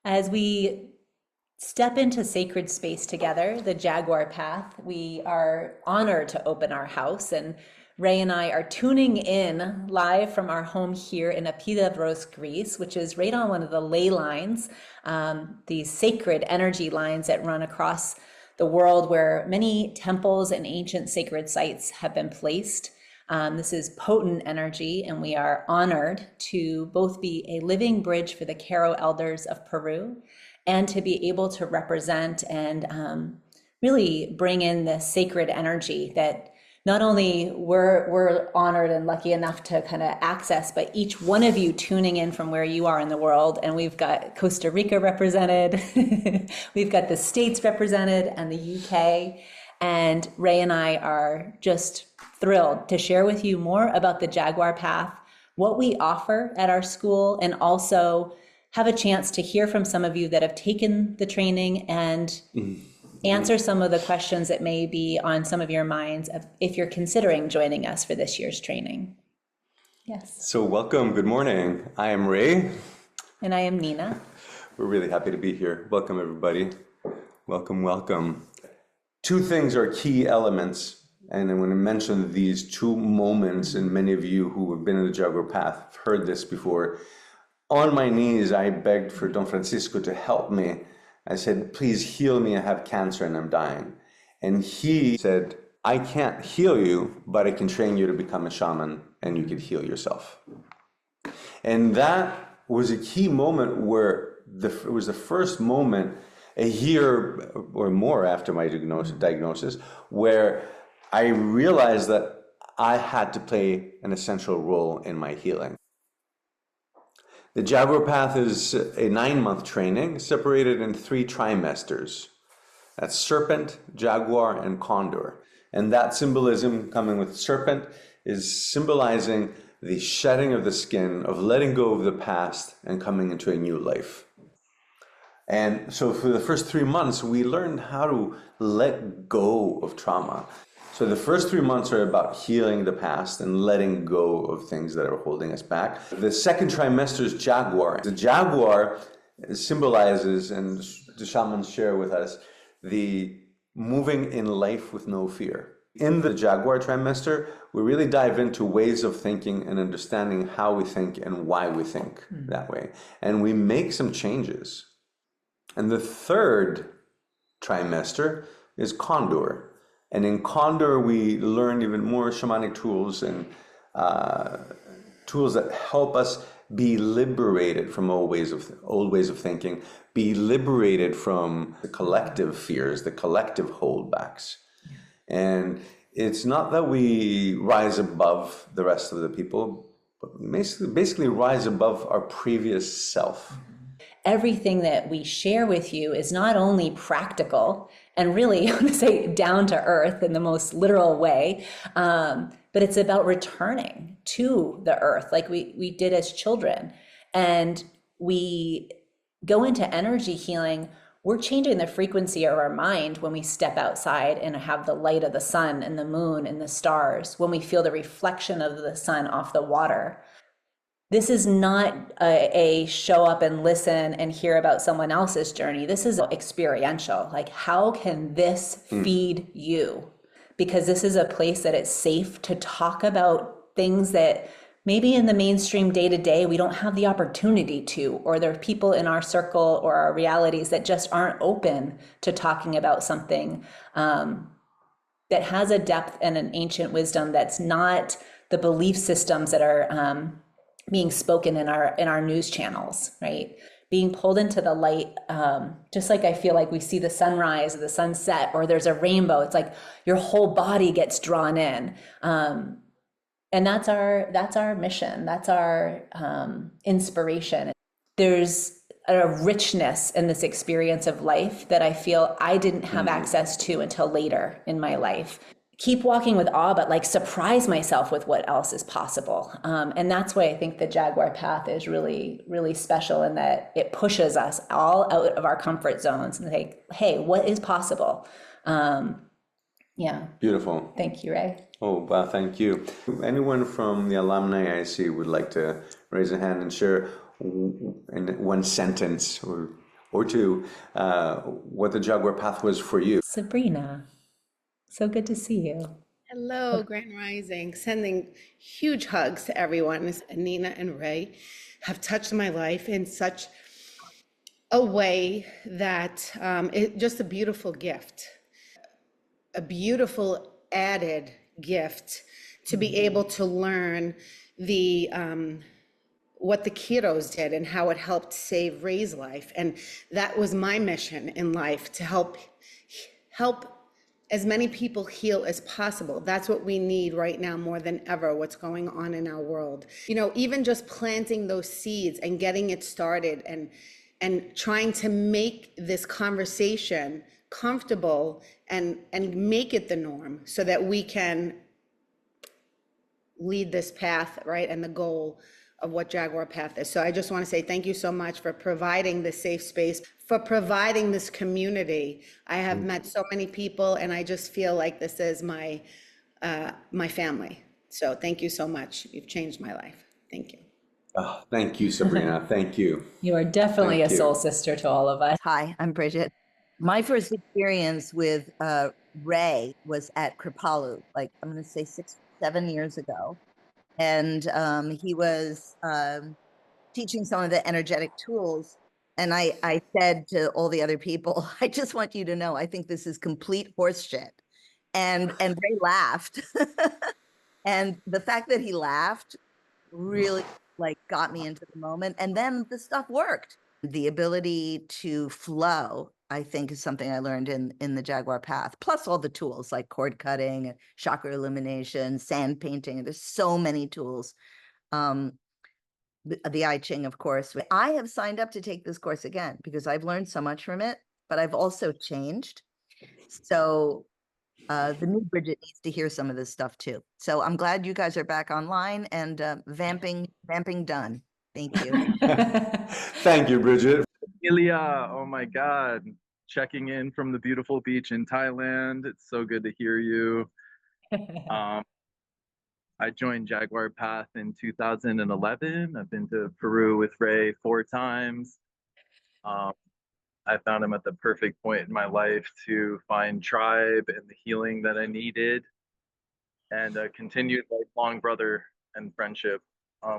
As we step into sacred space together, the Jaguar Path, we are honored to open our house, and Ray and I are tuning in live from our home here in Epidavros, Greece, which is right on one of the ley lines, these sacred energy lines that run across the world where many temples and ancient sacred sites have been placed. This is potent energy, and we are honored to both be a living bridge for the qero elders of Peru and to be able to represent and really bring in the sacred energy that not only we're honored and lucky enough to kind of access, but each one of you tuning in from where you are in the world. And we've got Costa Rica represented, we've got the States represented, and the UK. And Ray and I are just thrilled to share with you more about the Jaguar Path, what we offer at our school, and also have a chance to hear from some of you that have taken the training and answer some of the questions that may be on some of your minds if you're considering joining us for this year's training. Yes. So welcome, good morning. I am Ray. And I am Nina. We're really happy to be here. Welcome, everybody. Welcome, welcome. Two things are key elements, and I'm going to mention these two moments, and many of you who have been in the Jaguar Path have heard this before. On my knees, I begged for Don Francisco to help me. I said, please heal me, I have cancer and I'm dying. And he said, I can't heal you, but I can train you to become a shaman and you can heal yourself. And that was a key moment where it was the first moment a year or more after my diagnosis where I realized that I had to play an essential role in my healing. The Jaguar Path is a 9-month training separated in 3 trimesters. That's serpent, jaguar, and condor. And that symbolism coming with serpent is symbolizing the shedding of the skin, of letting go of the past and coming into a new life. And so for the first 3 months, we learned how to let go of trauma. So the first 3 months are about healing the past and letting go of things that are holding us back. The second trimester is Jaguar. The Jaguar symbolizes, and the shamans share with us, the moving in life with no fear. In the Jaguar trimester, we really dive into ways of thinking and understanding how we think and why we think that way. And we make some changes. And the third trimester is Condor. And in Condor, we learn even more shamanic tools and tools that help us be liberated from old ways of thinking, be liberated from the collective fears, the collective holdbacks. And it's not that we rise above the rest of the people, but we basically rise above our previous self. Everything that we share with you is not only practical and really, I want to say, down to earth in the most literal way, but it's about returning to the earth like we did as children. And we go into energy healing. We're changing the frequency of our mind when we step outside and have the light of the sun and the moon and the stars, when we feel the reflection of the sun off the water. This is not a show up and listen and hear about someone else's journey. This is experiential. Like, how can this feed you? Because this is a place that it's safe to talk about things that maybe in the mainstream day-to-day we don't have the opportunity to, or there are people in our circle or our realities that just aren't open to talking about something that has a depth and an ancient wisdom that's not the belief systems that are being spoken in our news channels, right? Being pulled into the light, just like I feel like we see the sunrise or the sunset, or there's a rainbow. It's like your whole body gets drawn in, and that's our mission. That's our inspiration. There's a richness in this experience of life that I feel I didn't have access to until later in my life. Keep walking with awe, but like surprise myself with what else is possible. And that's why I think the Jaguar Path is really, really special in that it pushes us all out of our comfort zones and say, hey, what is possible? Yeah. Beautiful. Thank you, Ray. Oh, wow, thank you. Anyone from the alumni I see would like to raise a hand and share in one sentence or or two, what the Jaguar Path was for you. Sabrina, so good to see you. Hello, Grand Rising. Sending huge hugs to everyone. Nina and Ray have touched my life in such a way that it's just a beautiful gift, a beautiful added gift to be able to learn the what the keros did and how it helped save Ray's life. And that was my mission in life, to help as many people heal as possible. That's what we need right now more than ever, what's going on in our world. You know, even just planting those seeds and getting it started and trying to make this conversation comfortable and make it the norm so that we can lead this path, right, and the goal of what Jaguar Path is. So I just want to say thank you so much for providing this safe space, for providing this community. I have met so many people, and I just feel like this is my my family. So thank you so much. You've changed my life. Thank you. Oh, thank you, Sabrina. Thank you. You are definitely a soul sister to all of us. Hi, I'm Bridget. My first experience with Ray was at Kripalu, like I'm going to say 6-7 years ago. And he was teaching some of the energetic tools. And I said to all the other people, I just want you to know, I think this is complete horse shit. And Ray laughed. And the fact that he laughed really like got me into the moment. And then the stuff worked. The ability to flow, I think, is something I learned in the Jaguar Path, plus all the tools like cord cutting, chakra illumination, sand painting. There's so many tools. The I Ching, of course. I have signed up to take this course again because I've learned so much from it, but I've also changed. So the new Bridget needs to hear some of this stuff too. So I'm glad you guys are back online and vamping done. Thank you. Thank you, Bridget. Ilya, oh my God, checking in from the beautiful beach in Thailand. It's so good to hear you. I joined Jaguar Path in 2011. I've been to Peru with Ray 4 times. I found him at the perfect point in my life to find tribe and the healing that I needed, and a continued lifelong brother and friendship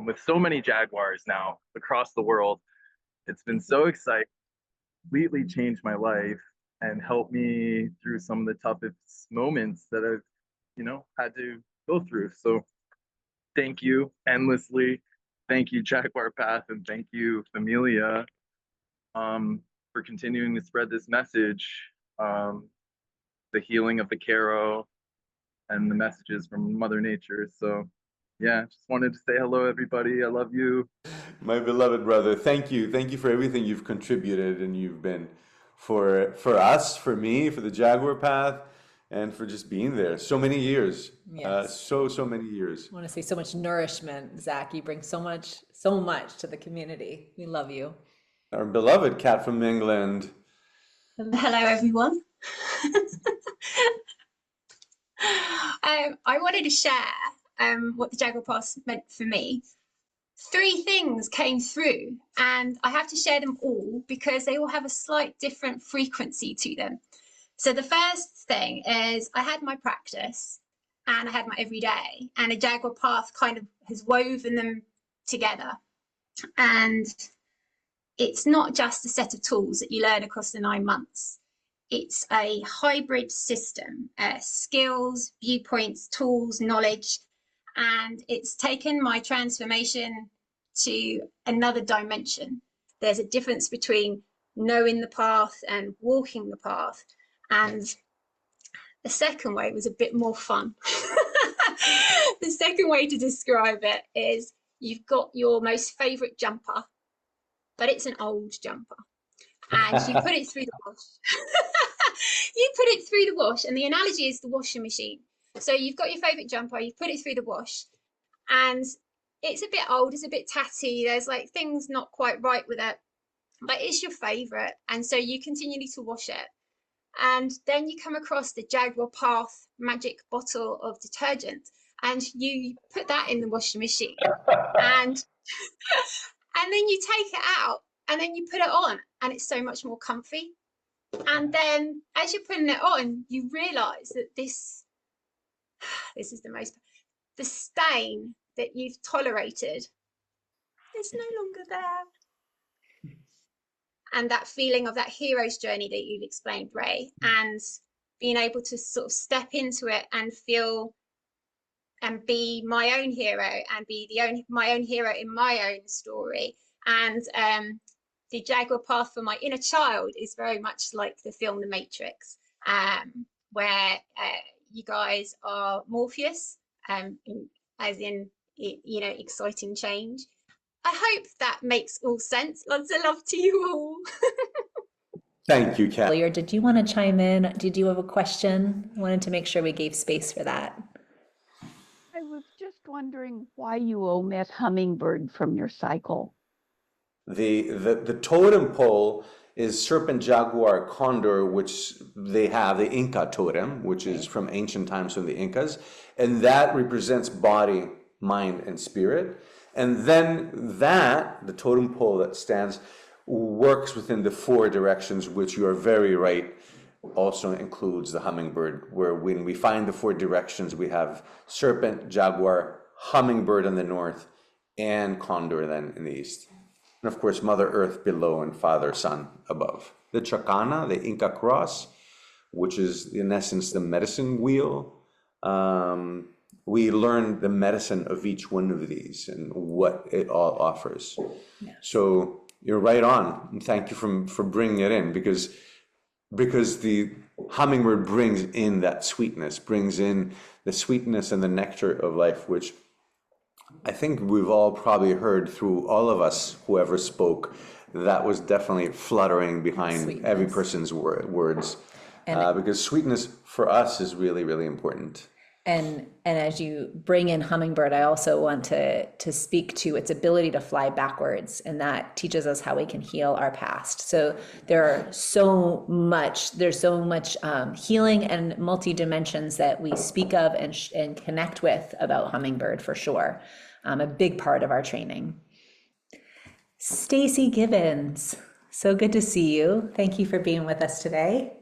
with so many Jaguars now across the world. It's been so exciting, completely changed my life and helped me through some of the toughest moments that I've, had to go through. So thank you endlessly. Thank you, Jaguar Path, and thank you, Familia, for continuing to spread this message, the healing of the qero and the messages from Mother Nature. So yeah, just wanted to say hello, everybody. I love you. My beloved brother, thank you. Thank you for everything you've contributed and you've been for us, for me, for the Jaguar Path, and for just being there. So many years. Yes. So many years. I want to say so much nourishment, Zach. You bring so much to the community. We love you. Our beloved Kat from England. Hello, everyone. I wanted to share what the Jaguar Path meant for me. 3 things came through, and I have to share them all because they all have a slight different frequency to them. So the first thing is I had my practice and I had my everyday, and a Jaguar Path kind of has woven them together. And it's not just a set of tools that you learn across the 9 months. It's a hybrid system, skills, viewpoints, tools, knowledge, and it's taken my transformation to another dimension. There's a difference between knowing the path and walking the path. And the second way was a bit more fun. The second way to describe it is you've got your most favorite jumper, but it's an old jumper. And you put it through the wash. You put it through the wash, and the analogy is the washing machine. So you've got your favorite jumper, you put it through the wash, and it's a bit old, it's a bit tatty, there's like things not quite right with it, but it's your favorite, and so you continue to wash it. And then you come across the Jaguar Path magic bottle of detergent, and you put that in the washing machine, and then you take it out, and then you put it on and it's so much more comfy. And then as you're putting it on, you realize that this is the stain that you've tolerated is no longer there. And that feeling of that hero's journey that you've explained, Ray, and being able to sort of step into it and feel and be my own hero and be my own hero in my own story. And the Jaguar path for my inner child is very much like the film The Matrix, where you guys are Morpheus, as in, you know, exciting change. I hope that makes all sense. Lots of love to you all. Thank you, Kat. Earlier, did you want to chime in? Did you have a question? Wanted to make sure we gave space for that. I was just wondering why you omit hummingbird from your cycle. The totem pole is serpent, jaguar, condor, which they have, the Inca totem, which is from ancient times from the Incas, and that represents body, mind, and spirit. And then the totem pole that stands, works within the 4 directions, which you are very right, also includes the hummingbird, where when we find the 4 directions, we have serpent, jaguar, hummingbird in the north, and condor then in the east. And of course, Mother Earth below and Father Sun above. The chacana, the Inca cross, which is in essence the medicine wheel. We learn the medicine of each one of these and what it all offers. Yes. So you're right on. And thank you for bringing it in, because the hummingbird brings in that sweetness, brings in the sweetness and the nectar of life, which I think we've all probably heard through all of us, whoever spoke, that was definitely fluttering behind sweetness. Every person's words. Because sweetness for us is really, really important. And as you bring in hummingbird, I also want to speak to its ability to fly backwards, and that teaches us how we can heal our past. So there's so much healing and multi-dimensions that we speak of and connect with about hummingbird for sure. A big part of our training. Stacy Gibbons, so good to see you. Thank you for being with us today.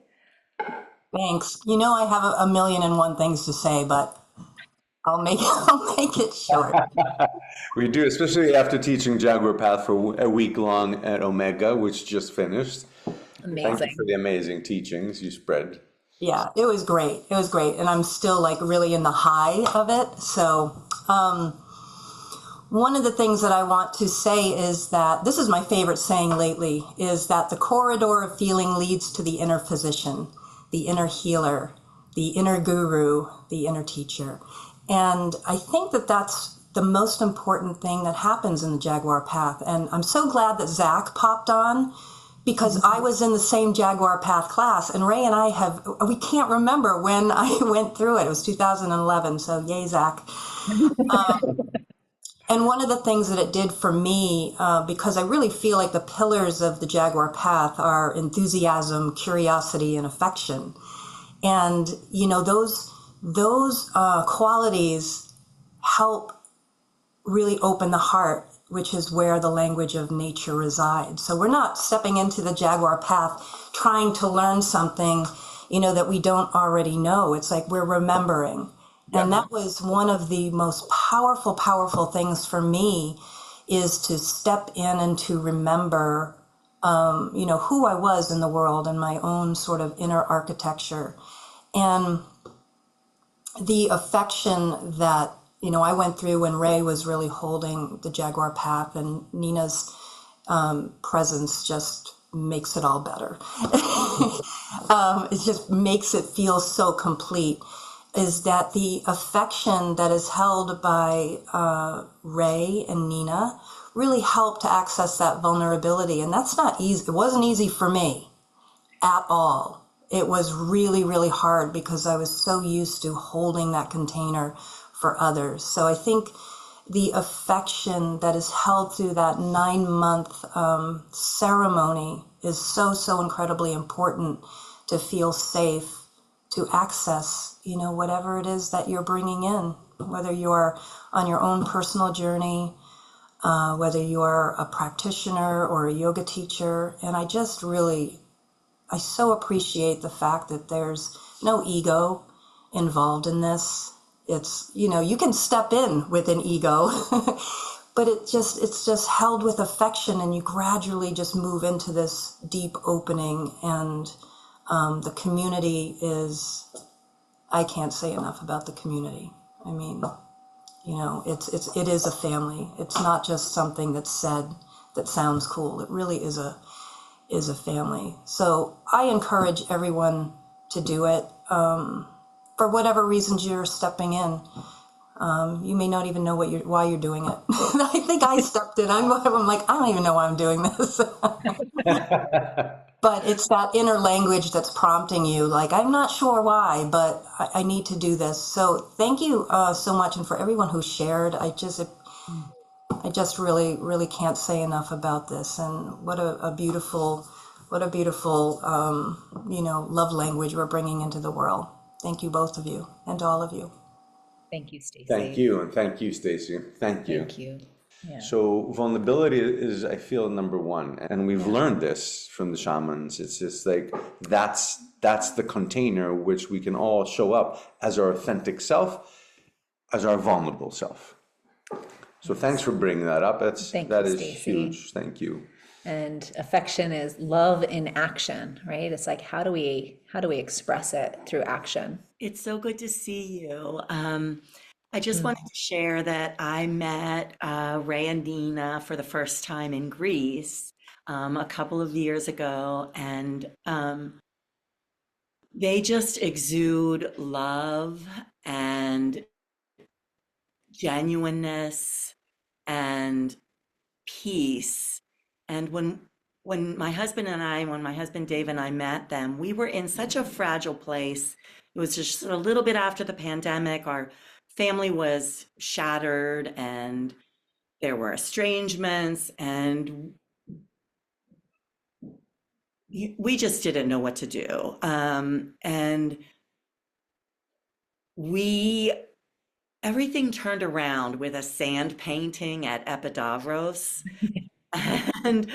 Thanks. You know, I have a million and one things to say, but I'll make it short. We do, especially after teaching JaguarPath for a week long at Omega, which just finished. Amazing. Thank you for the amazing teachings you spread. Yeah, it was great. It was great. And I'm still like really in the high of it. So one of the things that I want to say is that this is my favorite saying lately, is that the corridor of feeling leads to the inner physician, the inner healer, the inner guru, the inner teacher. And I think that that's the most important thing that happens in the Jaguar path. And I'm so glad that Zach popped on, because I was in the same Jaguar path class, and Ray and I we can't remember when I went through it. It was 2011, so yay, Zach. And one of the things that it did for me, because I really feel like the pillars of the Jaguar path are enthusiasm, curiosity, and affection. And, you know, those qualities help really open the heart, which is where the language of nature resides. So we're not stepping into the Jaguar path trying to learn something, you know, that we don't already know. It's like we're remembering. And that was one of the most powerful things for me, is to step in and to remember, you know, who I was in the world and my own sort of inner architecture. And the affection that, you know, I went through when Ray was really holding the Jaguar path, and Nina's presence just makes it all better. It just makes it feel so complete. Is that the affection that is held by Ray and Nina really helped to access that vulnerability. And that's not easy. It wasn't easy for me at all. It was really, really hard, because I was so used to holding that container for others. So I think the affection that is held through that 9-month ceremony is so incredibly important to feel safe, to access, you know, whatever it is that you're bringing in, whether you're on your own personal journey, whether you are a practitioner or a yoga teacher. And I so appreciate the fact that there's no ego involved in this. It's, you can step in with an ego, but it's just held with affection, and you gradually just move into this deep opening. And the community I can't say enough about the community. I mean, it is a family. It's not just something that's said that sounds cool. It really is a family. So I encourage everyone to do it. For whatever reasons you're stepping in. You may not even know why you're doing it. I think I stepped in. I'm like, I don't even know why I'm doing this. But it's that inner language that's prompting you, like, I'm not sure why, but I need to do this. So thank you so much. And for everyone who shared, I just really, really can't say enough about this. And what a beautiful, love language we're bringing into the world. Thank you, both of you, and all of you. Thank you, Stacey. Thank you, and thank you, Stacey. Thank you. Thank you. Yeah. So vulnerability is, I feel, number one, and we've learned this from the shamans. It's just like that's the container which we can all show up as our authentic self, as our vulnerable self. So thanks for bringing that up. That is Stacey. huge. Thank you. And affection is love in action, right? It's like, how do we express it through action? It's so good to see you. I just wanted to share that I met Ray and Nina for the first time in Greece a couple of years ago, and they just exude love and genuineness and peace. And when my husband Dave and I met them, we were in such a fragile place. It was just a little bit after the pandemic. Our family was shattered and there were estrangements, and we just didn't know what to do. And everything turned around with a sand painting at Epidavros. And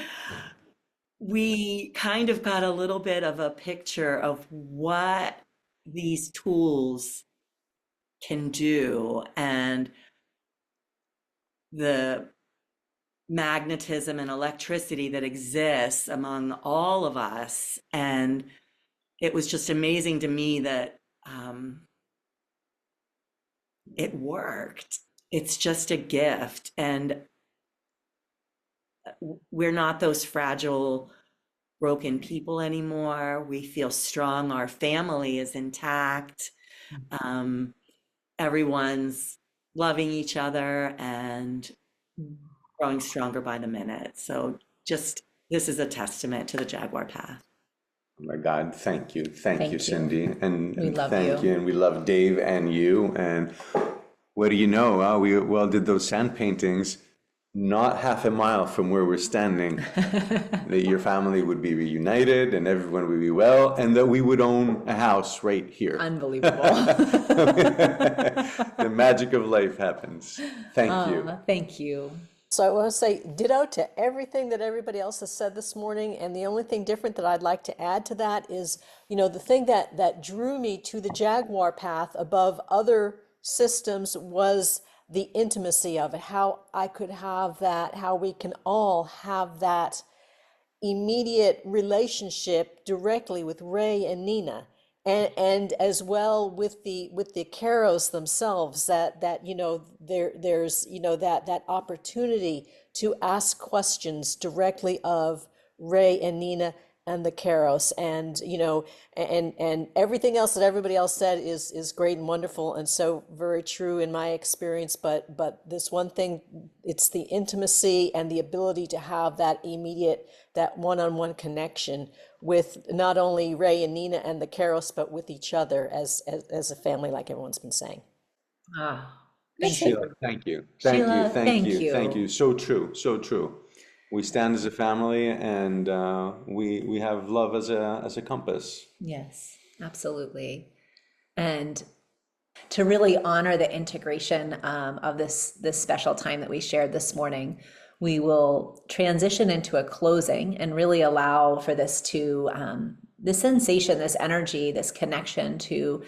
we kind of got a little bit of a picture of what these tools can do, and the magnetism and electricity that exists among all of us. And it was just amazing to me that it worked. It's just a gift. And we're not those fragile, broken people anymore. We feel strong. Our family is intact. Everyone's loving each other and growing stronger by the minute. So this is a testament to the Jaguar path. Oh my God, thank you. Thank you, Cindy. And We love thank you. And we love Dave and you. And what do you know? We all did those sand paintings not half a mile from where we're standing, that your family would be reunited and everyone would be well, and that we would own a house right here. Unbelievable. The magic of life happens. Thank you. Thank you. So I want to say ditto to everything that everybody else has said this morning. And the only thing different that I'd like to add to that is, the thing that drew me to the Jaguar path above other systems was the intimacy of it, how I could have that, how we can all have that immediate relationship directly with Ray and Nina, and as well with the qeros themselves, that there's that opportunity to ask questions directly of Ray and Nina and the qeros, and and everything else that everybody else said is great and wonderful and so very true in my experience, but this one thing, it's the intimacy and the ability to have that immediate, that one-on-one connection with not only Ray and Nina and the qeros, but with each other as a family, like everyone's been saying. Thank Sheila, you. thank you. Sheila, Thank you. thank Thank you. you. So true. So true. We stand as a family, and we have love as a compass. Yes, absolutely. And to really honor the integration of this special time that we shared this morning, we will transition into a closing and really allow for this to, this sensation, this energy, this connection to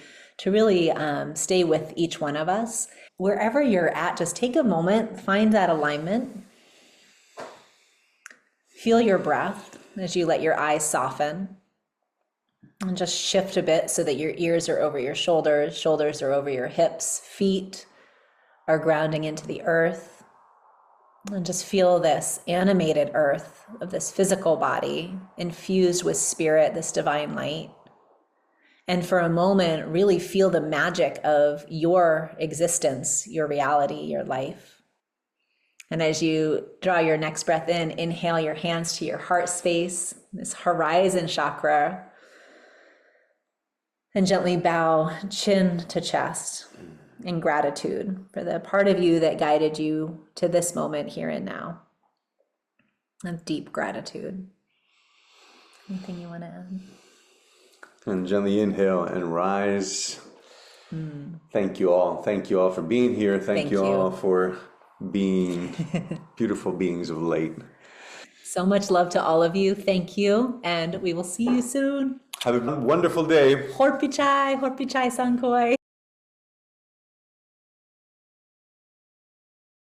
really stay with each one of us. Wherever you're at, just take a moment, find that alignment. Feel your breath as you let your eyes soften. And just shift a bit so that your ears are over your shoulders, shoulders are over your hips, feet are grounding into the earth. And just feel this animated earth of this physical body infused with spirit, this divine light. And for a moment, really feel the magic of your existence, your reality, your life. And as you draw your next breath in, inhale your hands to your heart space, this horizon chakra, and gently bow chin to chest in gratitude for the part of you that guided you to this moment here and now. Of deep gratitude. Anything you want to add? And gently inhale and rise. Thank you all. Thank you all for being here. Thank you all for being beautiful beings of light. So much love to all of you. Thank you. And we will see you soon. Have a wonderful day. Horpichai sankoi.